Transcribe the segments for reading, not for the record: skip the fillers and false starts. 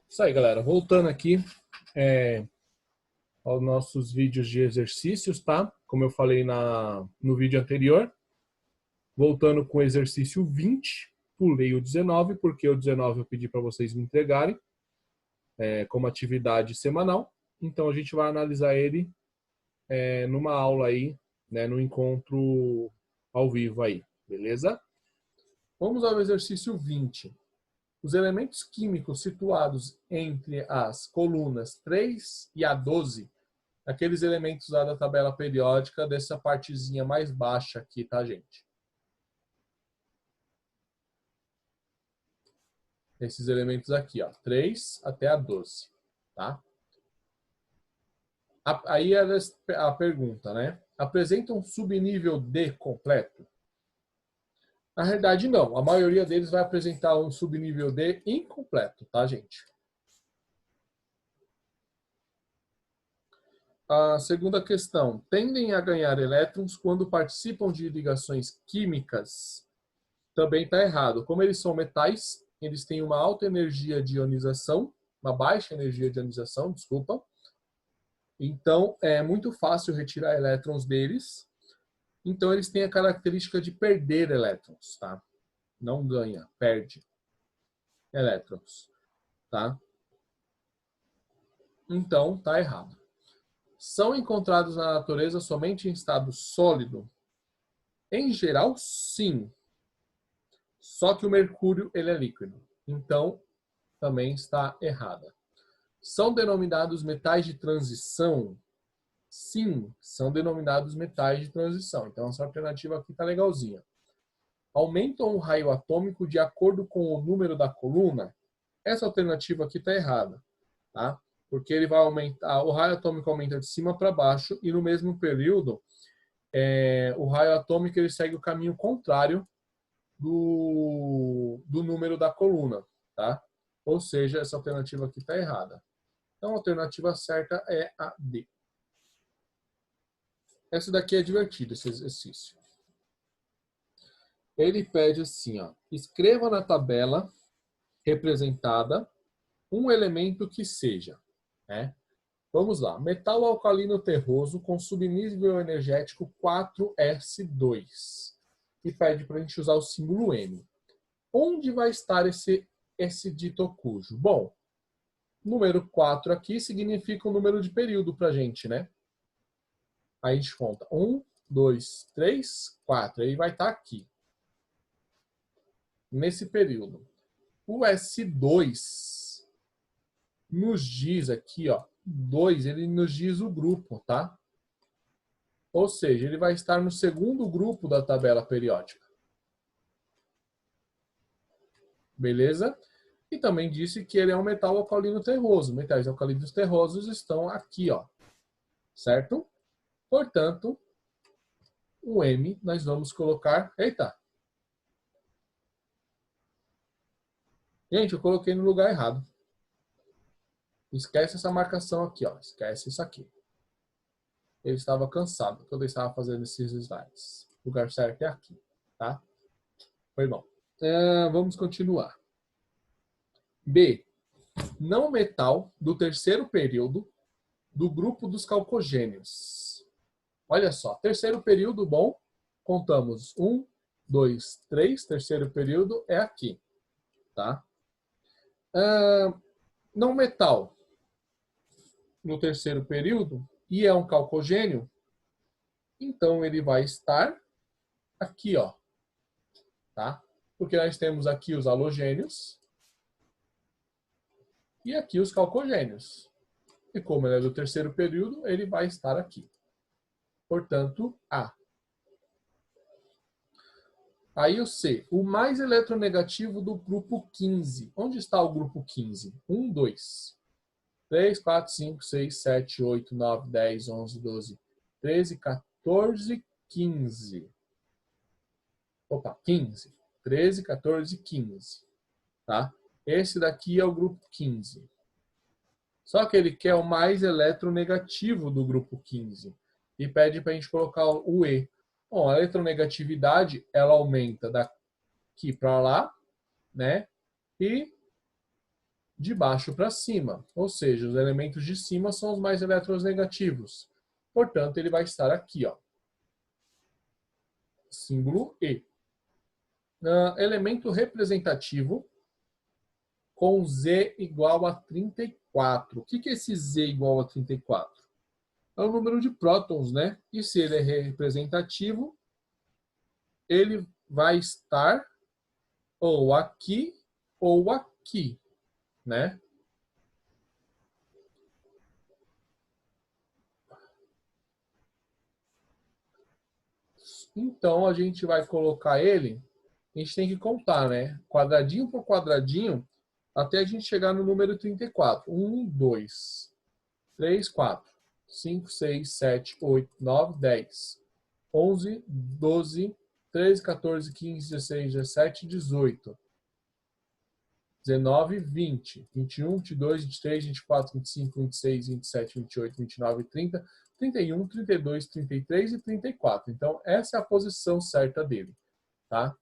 Isso aí, galera. Voltando aqui aos nossos vídeos de exercícios, tá? Como eu falei no vídeo anterior. Voltando com o exercício 20. Pulei o 19, porque o 19 eu pedi para vocês me entregarem como atividade semanal. Então, a gente vai analisar ele numa aula aí, né, no encontro ao vivo aí, beleza? Vamos ao exercício 20. Os elementos químicos situados entre as colunas 3 e a 12, aqueles elementos lá da tabela periódica dessa partezinha mais baixa aqui, tá, gente? Esses elementos aqui, ó, 3 até a 12, tá? Aí a pergunta, né? Apresenta um subnível D completo? Na realidade, não. A maioria deles vai apresentar um subnível D incompleto, tá, gente? A segunda questão. Tendem a ganhar elétrons quando participam de ligações químicas? Também está errado. Como eles são metais, eles têm uma alta energia de ionização, uma baixa energia de ionização, desculpa. Então, é muito fácil retirar elétrons deles. Então, eles têm a característica de perder elétrons, tá? Não ganha, perde elétrons, tá? Então, tá errado. São encontrados na natureza somente em estado sólido? Em geral, sim. Só que o mercúrio, ele é líquido. Então, também está errada. São denominados metais de transição? Sim, são denominados metais de transição. Então, essa alternativa aqui está legalzinha. Aumentam o raio atômico de acordo com o número da coluna? Essa alternativa aqui está errada, tá? Porque ele vai aumentar, o raio atômico aumenta de cima para baixo e no mesmo período, o raio atômico ele segue o caminho contrário do número da coluna, tá? Ou seja, essa alternativa aqui está errada. Então, a alternativa certa é a D. Essa daqui é divertida, esse exercício. Ele pede assim, ó, escreva na tabela representada um elemento que seja, né? Vamos lá, metal alcalino terroso com subnível energético 4s2. E pede para a gente usar o símbolo M. Onde vai estar esse dito cujo? Bom, número 4 aqui significa o número de período para a gente, né? Aí a gente conta 1, 2, 3, 4. Aí vai estar aqui, nesse período. O S2 nos diz aqui, ó, 2, ele nos diz o grupo, tá? Ou seja, ele vai estar no segundo grupo da tabela periódica. Beleza? E também disse que ele é um metal alcalino terroso. Metais alcalinos terrosos estão aqui, ó. Certo? Portanto, o M nós vamos colocar... Eita! Gente, eu coloquei no lugar errado. Esquece essa marcação aqui, ó. Esquece isso aqui. Ele estava cansado quando eu estava fazendo esses slides. O lugar certo é aqui, tá? Foi bom. Vamos continuar. B. Não metal do terceiro período do grupo dos calcogênios. Olha só, terceiro período, bom, contamos 1, 2, 3, terceiro período é aqui, tá? Não metal no terceiro período e é um calcogênio, então ele vai estar aqui, ó, tá? Porque nós temos aqui os halogênios e aqui os calcogênios. E como ele é do terceiro período, ele vai estar aqui. Portanto, A. Aí o C, o mais eletronegativo do grupo 15. Onde está o grupo 15? 1, 2, 3, 4, 5, 6, 7, 8, 9, 10, 11, 12, 13, 14, 15. Opa, 15. 13, 14, 15. Tá? Esse daqui é o grupo 15. Só que ele quer o mais eletronegativo do grupo 15. E pede para a gente colocar o E. Bom, a eletronegatividade, ela aumenta daqui para lá, né? E de baixo para cima, ou seja, os elementos de cima são os mais eletronegativos. Portanto, ele vai estar aqui, ó. Símbolo E. Elemento representativo com Z igual a 34. O que é esse Z igual a 34? É o número de prótons, né? E se ele é representativo, ele vai estar ou aqui, né? Então, a gente vai colocar ele, a gente tem que contar, né? Quadradinho por quadradinho, até a gente chegar no número 34. 1, 2, 3, 4, 5, 6, 7, 8, 9, 10, 11, 12, 13, 14, 15, 16, 17, 18, 19, 20, 21, 22, 23, 24, 25, 26, 27, 28, 29, 30, 31, 32, 33 e 34. Então, essa é a posição certa dele, tá?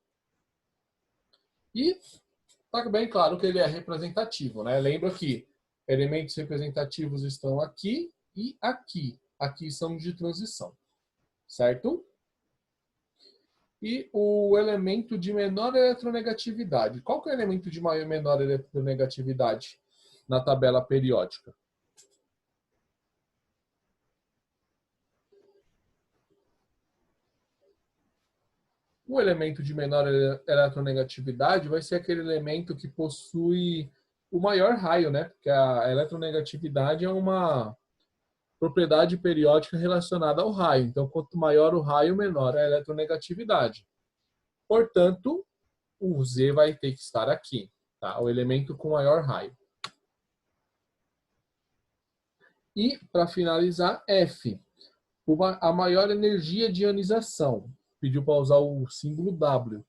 E tá bem claro que ele é representativo, né? Lembra que elementos representativos estão aqui e aqui. Aqui são de transição, certo? E o elemento de menor eletronegatividade. Qual que é o elemento de menor eletronegatividade na tabela periódica? O elemento de menor eletronegatividade vai ser aquele elemento que possui o maior raio, né? Porque a eletronegatividade é uma propriedade periódica relacionada ao raio. Então, quanto maior o raio, menor a eletronegatividade. Portanto, o Z vai ter que estar aqui, tá? O elemento com maior raio. E, para finalizar, F. A maior energia de ionização. Pediu para usar o símbolo W.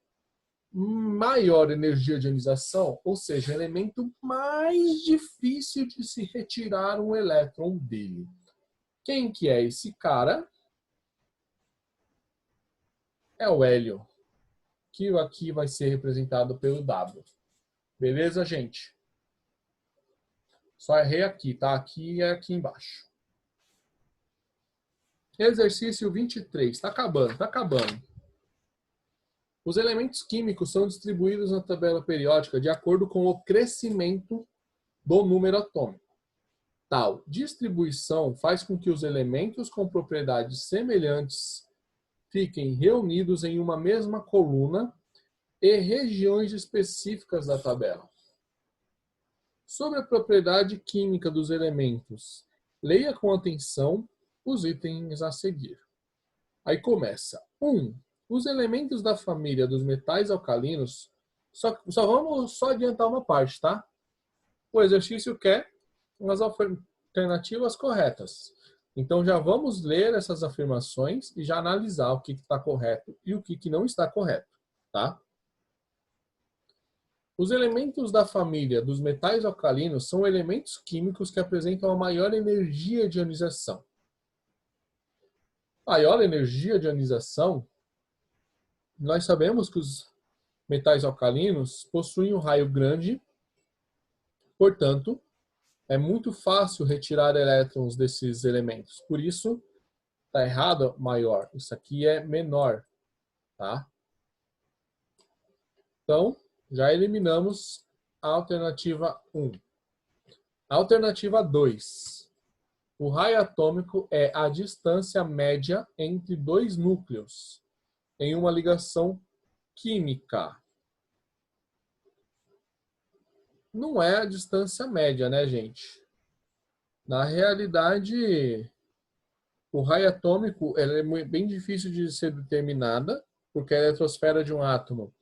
Maior energia de ionização, ou seja, o elemento mais difícil de se retirar um elétron dele. Quem que é esse cara? É o hélio, que aqui vai ser representado pelo W. Beleza, gente? Só errei aqui, tá? Aqui e aqui embaixo. Exercício 23. Tá acabando, tá acabando. Os elementos químicos são distribuídos na tabela periódica de acordo com o crescimento do número atômico. Tal distribuição faz com que os elementos com propriedades semelhantes fiquem reunidos em uma mesma coluna e regiões específicas da tabela. Sobre a propriedade química dos elementos, leia com atenção os itens a seguir. Aí começa. 1. Os elementos da família dos metais alcalinos, só vamos adiantar uma parte, tá? O exercício quer as alternativas corretas. Então já vamos ler essas afirmações e já analisar o que está correto e o que não está correto, tá? Os elementos da família dos metais alcalinos são elementos químicos que apresentam a maior energia de ionização. Maior energia de ionização, nós sabemos que os metais alcalinos possuem um raio grande, portanto, é muito fácil retirar elétrons desses elementos. Por isso, está errado maior. Isso aqui é menor, tá? Então, já eliminamos a alternativa 1. Alternativa 2. O raio atômico é a distância média entre dois núcleos em uma ligação química. Não é a distância média, né, gente? Na realidade, o raio atômico ela é bem difícil de ser determinada, porque a eletrosfera de um átomo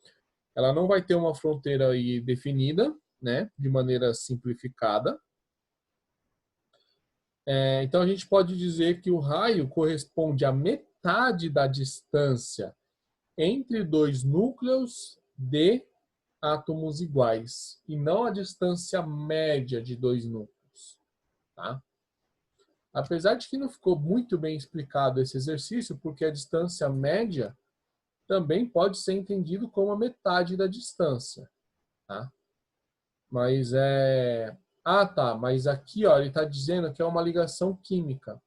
ela não vai ter uma fronteira aí definida, né, de maneira simplificada. Então a gente pode dizer que o raio corresponde à metade da distância entre dois núcleos de átomos iguais, e não a distância média de dois núcleos. Tá? Apesar de que não ficou muito bem explicado esse exercício, porque a distância média também pode ser entendido como a metade da distância. Tá? Mas Ah, tá, mas aqui ó, ele está dizendo que é uma ligação química.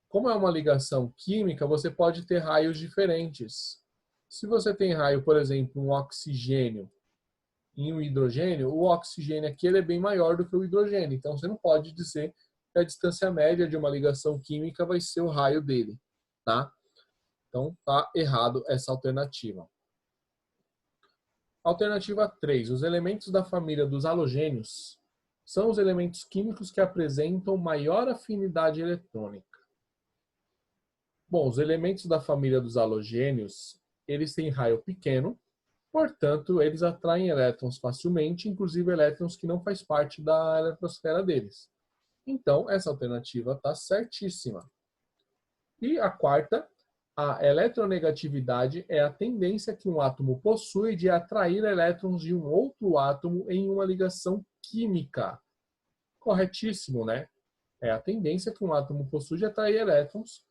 Como é uma ligação química, você pode ter raios diferentes. Se você tem raio, por exemplo, um oxigênio e um hidrogênio, o oxigênio aqui ele é bem maior do que o hidrogênio. Então você não pode dizer que a distância média de uma ligação química vai ser o raio dele, tá? Então tá errado essa alternativa. Alternativa 3. Os elementos da família dos halogênios são os elementos químicos que apresentam maior afinidade eletrônica. Bom, os elementos da família dos halogênios, eles têm raio pequeno, portanto, eles atraem elétrons facilmente, inclusive elétrons que não faz parte da eletrosfera deles. Então, essa alternativa está certíssima. E a quarta, a eletronegatividade é a tendência que um átomo possui de atrair elétrons de um outro átomo em uma ligação química. Corretíssimo, né? É a tendência que um átomo possui de atrair elétrons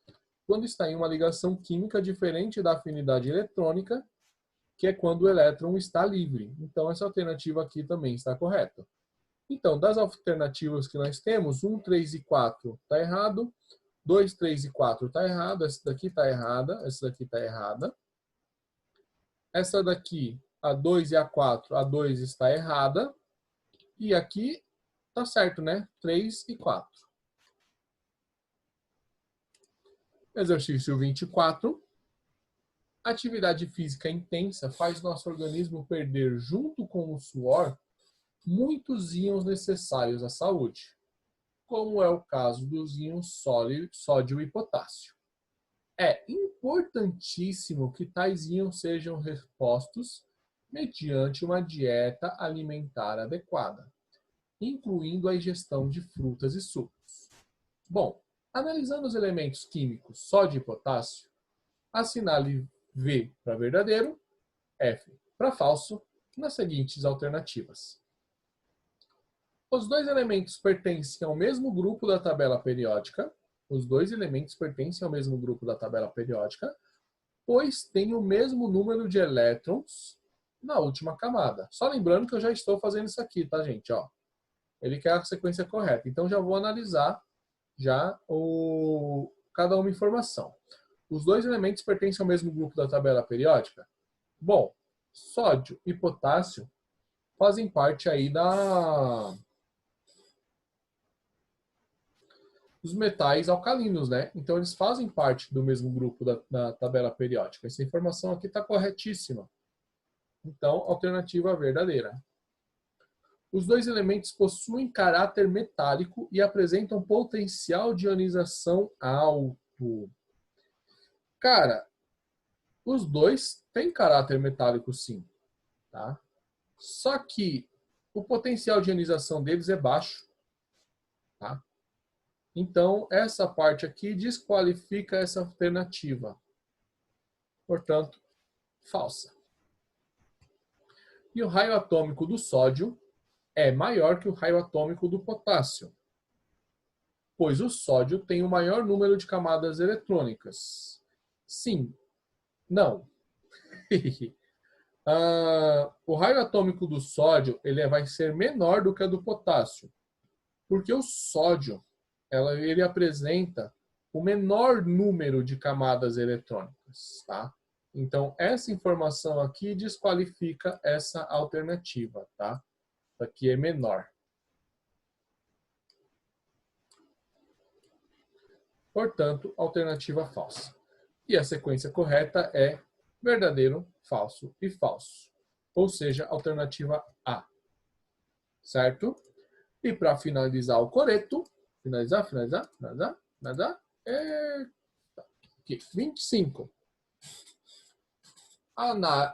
quando está em uma ligação química diferente da afinidade eletrônica, que é quando o elétron está livre. Então, essa alternativa aqui também está correta. Então, das alternativas que nós temos, 1, 3 e 4 está errado, 2, 3 e 4 está errado, essa daqui está errada, essa daqui está errada. Essa daqui, a 2 e a 4, a 2 está errada. E aqui está certo, né? 3 e 4. Exercício 24. Atividade física intensa faz nosso organismo perder, junto com o suor, muitos íons necessários à saúde, como é o caso dos íons sódio e potássio. É importantíssimo que tais íons sejam repostos mediante uma dieta alimentar adequada, incluindo a ingestão de frutas e sucos. Bom, analisando os elementos químicos sódio e potássio, assinale V para verdadeiro, F para falso, nas seguintes alternativas. Os dois elementos pertencem ao mesmo grupo da tabela periódica. Os dois elementos pertencem ao mesmo grupo da tabela periódica, pois têm o mesmo número de elétrons na última camada. Só lembrando que eu já estou fazendo isso aqui, tá, gente? Ó, ele quer a sequência correta. Então, já vou analisar já cada uma informação. Os dois elementos pertencem ao mesmo grupo da tabela periódica? Bom, sódio e potássio fazem parte aí dos metais alcalinos, né? Então, eles fazem parte do mesmo grupo da tabela periódica. Essa informação aqui está corretíssima. Então, alternativa verdadeira. Os dois elementos possuem caráter metálico e apresentam potencial de ionização alto. Cara, os dois têm caráter metálico sim, tá? Só que o potencial de ionização deles é baixo, tá? Então, essa parte aqui desqualifica essa alternativa. Portanto, falsa. E o raio atômico do sódio é maior que o raio atômico do potássio, pois o sódio tem o maior número de camadas eletrônicas. Sim. Não. O raio atômico do sódio ele vai ser menor do que a do potássio, porque o sódio ele apresenta o menor número de camadas eletrônicas, tá? Então, essa informação aqui desqualifica essa alternativa, tá? Aqui é menor. Portanto, alternativa falsa. E a sequência correta é verdadeiro, falso e falso. Ou seja, alternativa A. Certo? E para finalizar o coreto, finalizar. Aqui, 25.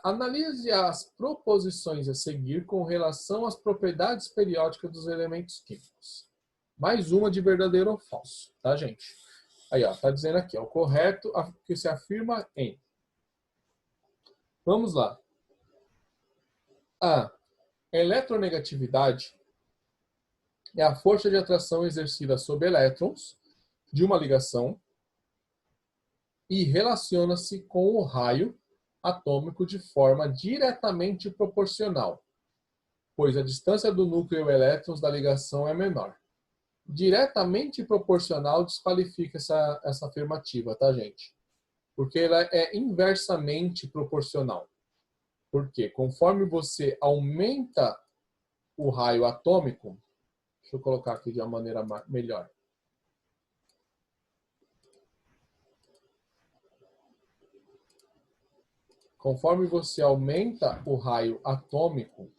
Analise as proposições a seguir com relação às propriedades periódicas dos elementos químicos. Mais uma de verdadeiro ou falso, tá, gente? Aí, ó, tá dizendo aqui, ó, o correto que se afirma em. Vamos lá. A eletronegatividade é a força de atração exercida sobre elétrons de uma ligação e relaciona-se com o raio atômico de forma diretamente proporcional. pois a distância do núcleo e elétrons da ligação é menor. Diretamente proporcional desqualifica essa afirmativa, tá, gente? Porque ela é inversamente proporcional. Por quê? Conforme você aumenta o raio atômico, deixa eu colocar aqui de uma maneira melhor. Conforme você aumenta o raio atômico,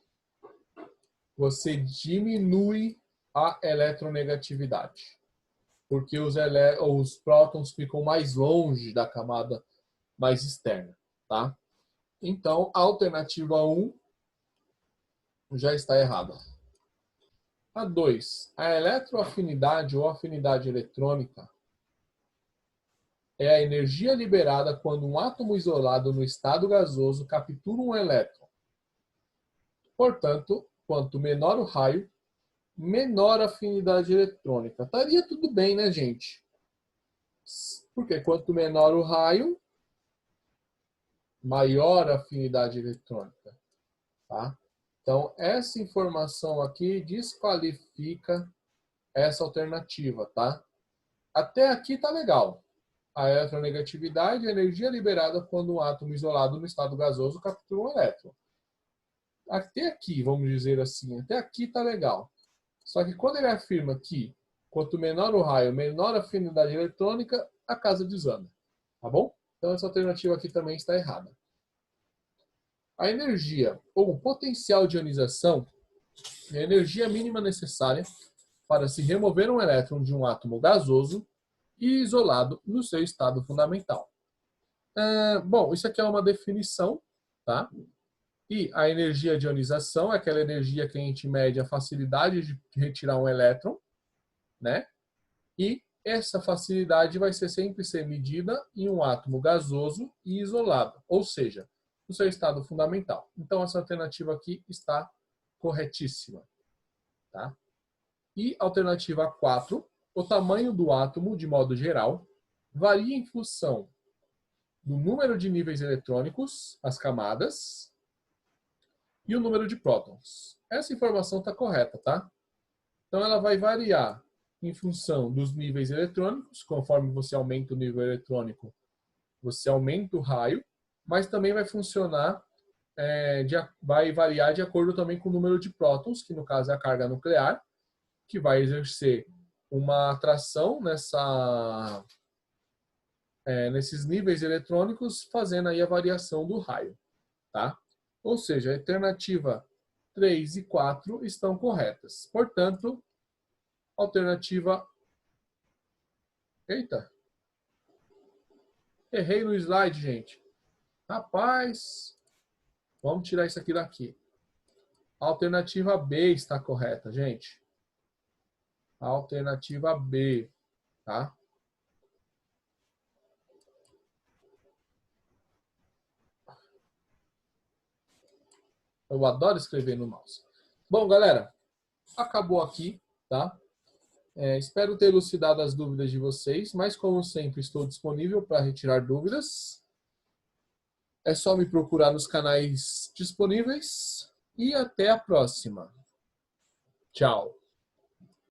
você diminui a eletronegatividade. Porque os prótons ficam mais longe da camada mais externa, tá? Então, a alternativa 1 já está errada. A 2. A eletroafinidade ou afinidade eletrônica é a energia liberada quando um átomo isolado no estado gasoso captura um elétron. Portanto, quanto menor o raio, menor a afinidade eletrônica. Estaria tudo bem, né, gente? Porque quanto menor o raio, maior a afinidade eletrônica. Tá? Então, essa informação aqui desqualifica essa alternativa. Tá? Até aqui tá legal. A eletronegatividade é a energia liberada quando um átomo isolado no estado gasoso captura um elétron. Até aqui, vamos dizer assim, até aqui tá legal. Só que quando ele afirma que quanto menor o raio, menor a afinidade eletrônica, a casa desanda. Tá bom? Então essa alternativa aqui também está errada. A energia ou o potencial de ionização é a energia mínima necessária para se remover um elétron de um átomo gasoso e isolado no seu estado fundamental. Bom, isso aqui é uma definição, tá? E a energia de ionização é aquela energia que a gente mede a facilidade de retirar um elétron, né? E essa facilidade vai sempre ser medida em um átomo gasoso e isolado, ou seja, no seu estado fundamental. Então, essa alternativa aqui está corretíssima. Tá? E alternativa 4, o tamanho do átomo, de modo geral, varia em função do número de níveis eletrônicos, as camadas, e o número de prótons. Essa informação está correta, tá? Então, ela vai variar em função dos níveis eletrônicos. Conforme você aumenta o nível eletrônico, você aumenta o raio, mas também vai funcionar, vai variar de acordo também com o número de prótons, que no caso é a carga nuclear, que vai exercer uma atração nesses níveis eletrônicos, fazendo aí a variação do raio. Tá? Ou seja, a alternativa 3 e 4 estão corretas. Portanto, alternativa... Eita! Errei no slide, gente. Rapaz! Vamos tirar isso aqui daqui. A alternativa B está correta, gente. A alternativa B, tá? Eu adoro escrever no mouse. Bom, galera, acabou aqui, tá? Espero ter elucidado as dúvidas de vocês, mas como sempre estou disponível para retirar dúvidas. É só me procurar nos canais disponíveis e até a próxima. Tchau.